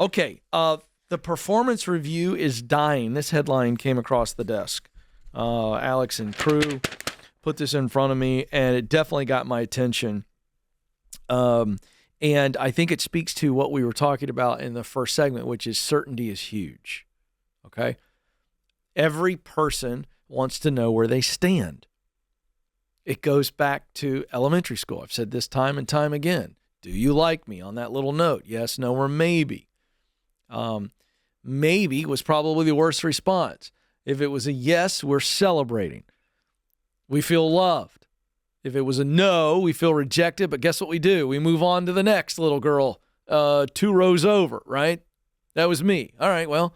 Okay, the performance review is dying. This headline came across the desk. Alex and crew put this in front of me, and it definitely got my attention. And I think it speaks to what we were talking about in the first segment, which is certainty is huge. Okay? Every person wants to know where they stand. It goes back to elementary school. I've said this time and time again. Do you like me? On that little note, yes, no, or maybe. Maybe was probably the worst response. If it was a yes, we're celebrating. We feel loved. If it was a no, we feel rejected, but guess what we do? We move on to the next little girl 2 rows over, right? That was me. All right, well,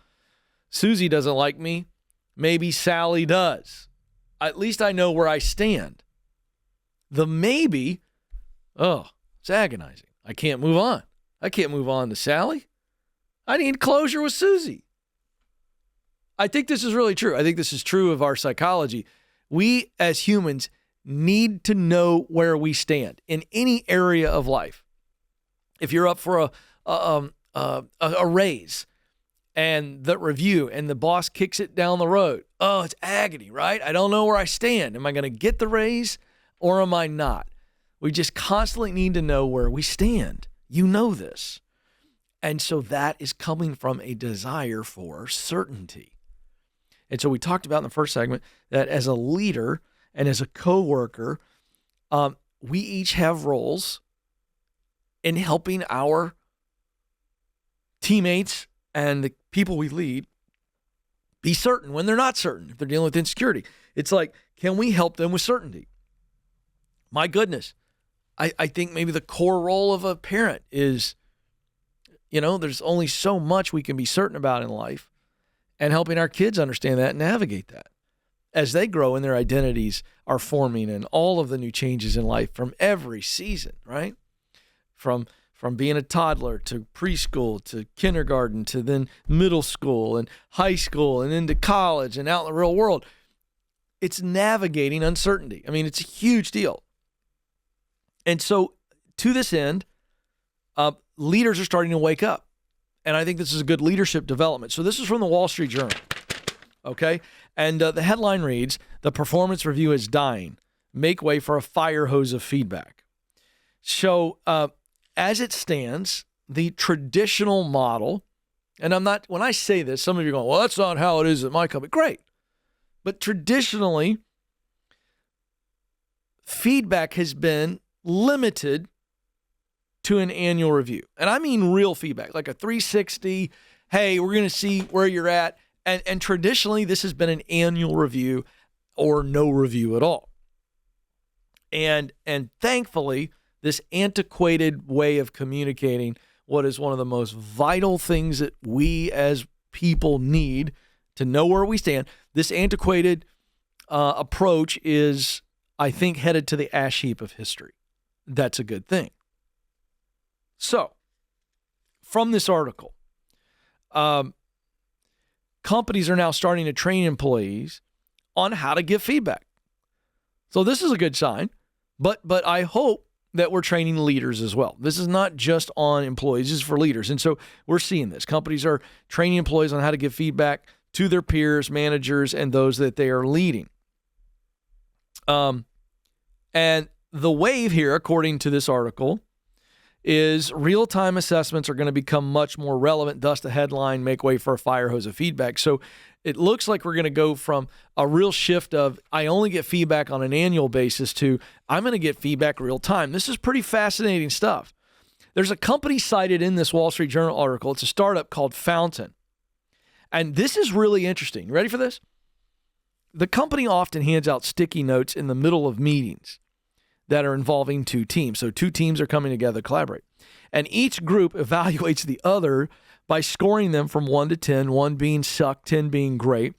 Susie doesn't like me. Maybe Sally does. At least I know where I stand. The maybe, it's agonizing. I can't move on. I can't move on to Sally. I need closure with Susie. I think this is really true. I think this is true of our psychology. We as humans need to know where we stand in any area of life. If you're up for a raise and the review and the boss kicks it down the road, it's agony, right? I don't know where I stand. Am I going to get the raise or am I not? We just constantly need to know where we stand. You know this. And so that is coming from a desire for certainty. And so we talked about in the first segment that as a leader and as a coworker, we each have roles in helping our teammates and the people we lead be certain when they're not certain, if they're dealing with insecurity. It's like, can we help them with certainty? My goodness, I think maybe the core role of a parent is, there's only so much we can be certain about in life, and helping our kids understand that and navigate that as they grow and their identities are forming and all of the new changes in life from every season, right? From being a toddler to preschool to kindergarten to then middle school and high school and into college and out in the real world. It's navigating uncertainty. I mean, it's a huge deal. And so to this end, leaders are starting to wake up. And I think this is a good leadership development. So this is from the Wall Street Journal, okay? And the headline reads, "The performance review is dying. Make way for a fire hose of feedback." So as it stands, the traditional model, and when I say this, some of you are going, well, that's not how it is at my company. Great. But traditionally, feedback has been limited to an annual review. And I mean real feedback, like a 360, hey, we're going to see where you're at. And traditionally, this has been an annual review or no review at all. And thankfully, this antiquated way of communicating what is one of the most vital things that we as people need to know where we stand, this antiquated approach is, I think, headed to the ash heap of history. That's a good thing. So, from this article, companies are now starting to train employees on how to give feedback. So this is a good sign, but I hope that we're training leaders as well. This is not just on employees, this is for leaders. And so we're seeing this. Companies are training employees on how to give feedback to their peers, managers, and those that they are leading. And the wave here, according to this article, is real-time assessments are going to become much more relevant, thus the headline, make way for a fire hose of feedback. So it looks like we're going to go from a real shift of I only get feedback on an annual basis to I'm going to get feedback real-time. This is pretty fascinating stuff. There's a company cited in this Wall Street Journal article. It's a startup called Fountain. And this is really interesting. You ready for this? The company often hands out sticky notes in the middle of meetings that are involving two teams. So two teams are coming together to collaborate. And each group evaluates the other by scoring them from 1 to 10, 1 being suck, 10 being great,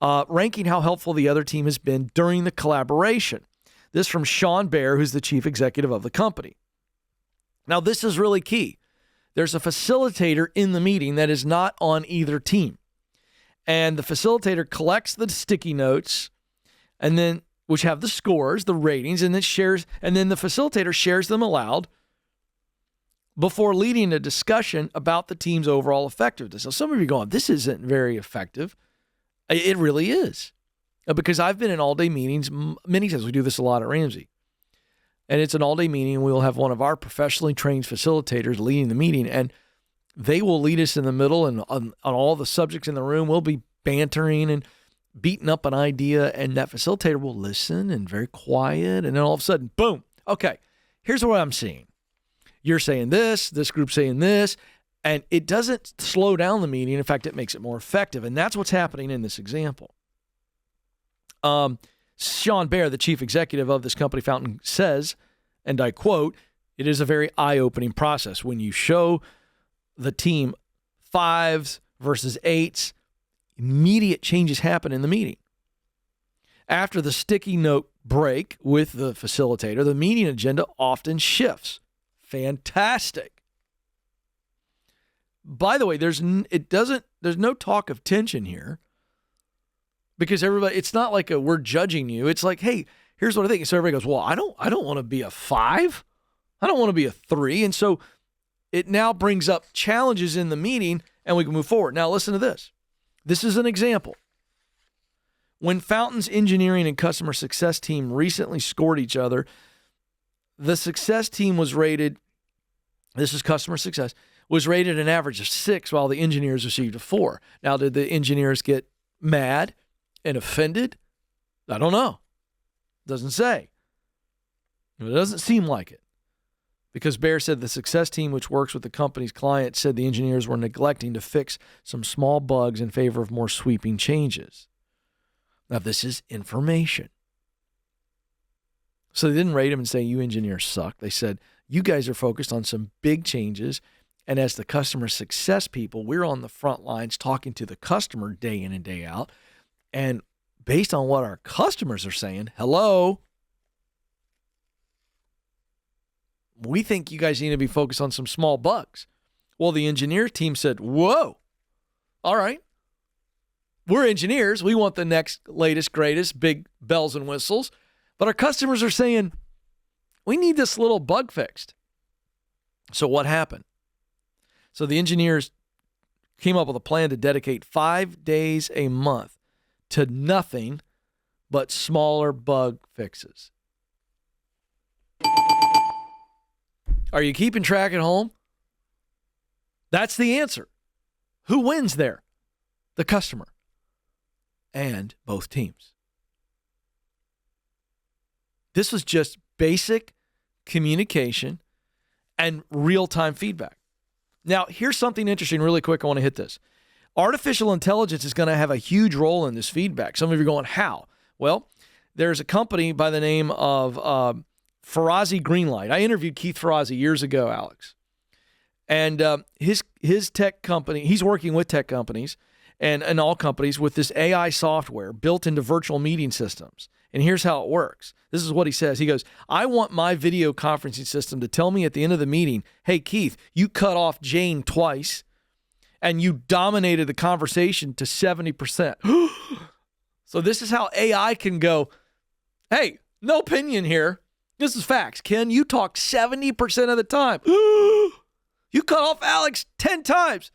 ranking how helpful the other team has been during the collaboration. This from Sean Baer, who's the chief executive of the company. Now, this is really key. There's a facilitator in the meeting that is not on either team. And the facilitator collects the sticky notes and then which have the scores, the ratings, and then the facilitator shares them aloud before leading a discussion about the team's overall effectiveness. So some of you are going, this isn't very effective. It really is. Because I've been in all-day meetings many times. We do this a lot at Ramsey. And it's an all-day meeting, and we'll have one of our professionally trained facilitators leading the meeting, and they will lead us in the middle, and on all the subjects in the room, we'll be bantering and beating up an idea, and that facilitator will listen and very quiet, and then all of a sudden, boom, okay, here's what I'm seeing. You're saying this group's saying this, and it doesn't slow down the meeting. In fact, it makes it more effective, and that's what's happening in this example. Sean Baer, the chief executive of this company, Fountain, says, and I quote, "It is a very eye-opening process. When you show the team 5s versus 8s, immediate changes happen in the meeting. After the sticky note break with the facilitator, the meeting agenda often shifts." Fantastic. By the way, there's no talk of tension here, because everybody, it's not like we're judging you. It's like, hey, here's what I think. So everybody goes, well, I don't want to be a 5. I don't want to be a 3. And so it now brings up challenges in the meeting, and we can move forward. Now listen to this. This is an example. When Fountain's engineering and customer success team recently scored each other, the success team was rated, this is customer success, was rated an average of 6, while the engineers received a 4. Now, did the engineers get mad and offended? I don't know. Doesn't say. It doesn't seem like it. Because Baer said the success team, which works with the company's clients, said the engineers were neglecting to fix some small bugs in favor of more sweeping changes. Now, this is information. So they didn't rate him and say, you engineers suck. They said, you guys are focused on some big changes. And as the customer success people, we're on the front lines talking to the customer day in and day out. And based on what our customers are saying, hello, we think you guys need to be focused on some small bugs. Well, the engineer team said, whoa, all right. We're engineers. We want the next, latest, greatest, big bells and whistles. But our customers are saying, we need this little bug fixed. So what happened? So the engineers came up with a plan to dedicate 5 days a month to nothing but smaller bug fixes. Are you keeping track at home? That's the answer. Who wins there? The customer and both teams. This was just basic communication and real-time feedback. Now, here's something interesting really quick. I want to hit this. Artificial intelligence is going to have a huge role in this feedback. Some of you are going, how? Well, there's a company by the name of Farazi Greenlight. I interviewed Keith Farazi years ago, Alex. And his tech company, he's working with tech companies and all companies with this AI software built into virtual meeting systems. And here's how it works. This is what he says. He goes, I want my video conferencing system to tell me at the end of the meeting, hey, Keith, you cut off Jane twice and you dominated the conversation to 70%. So this is how AI can go, hey, no opinion here. This is facts. Ken, you talk 70% of the time. You cut off Alex 10 times.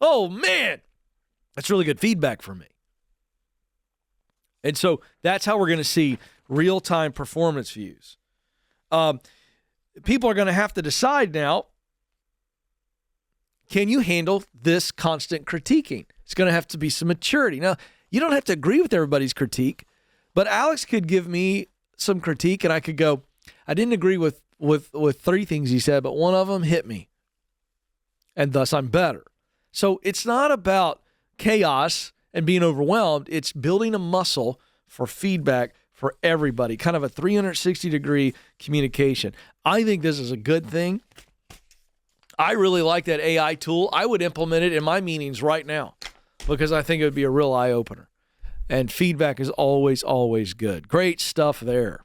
Oh, man. That's really good feedback for me. And so that's how we're going to see real-time performance views. People are going to have to decide now, can you handle this constant critiquing? It's going to have to be some maturity. Now, you don't have to agree with everybody's critique, but Alex could give me some critique and I could go, I didn't agree with 3 things he said, but one of them hit me. And thus I'm better. So it's not about chaos and being overwhelmed. It's building a muscle for feedback for everybody, kind of a 360-degree communication. I think this is a good thing. I really like that AI tool. I would implement it in my meetings right now because I think it would be a real eye-opener. And feedback is always, always good. Great stuff there.